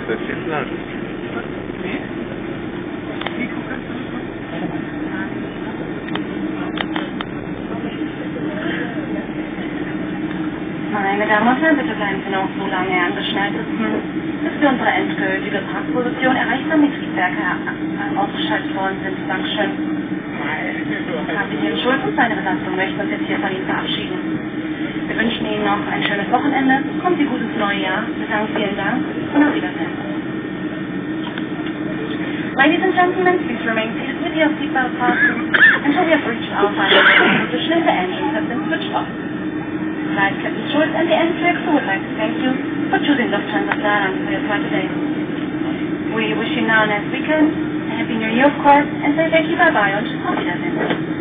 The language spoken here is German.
Das ist laut. Meine Damen und Herren, bitte bleiben Sie noch so lange angeschnallt sitzen, bis wir unsere endgültige Parkposition erreicht haben, die Triebwerke ausgeschaltet worden sind. Dankeschön. Kapitän Schulz und seine Besatzung möchten uns jetzt hier von Ihnen verabschieden. Wir wünschen Ihnen noch ein schönes Wochenende. Kommen Sie gut ins neue Jahr. Wir sagen vielen Dank und auf Wiedersehen. Ladies and gentlemen, please remain seated with your seatbelt fastened until we have reached our final position and the engines have been switched off. Flight Captain Schulz and the NCX would like to thank you for choosing Lufthansa Landung for your flight today. We wish you now a nice weekend, a happy new year of course, and say thank you, bye-bye und auf Wiedersehen.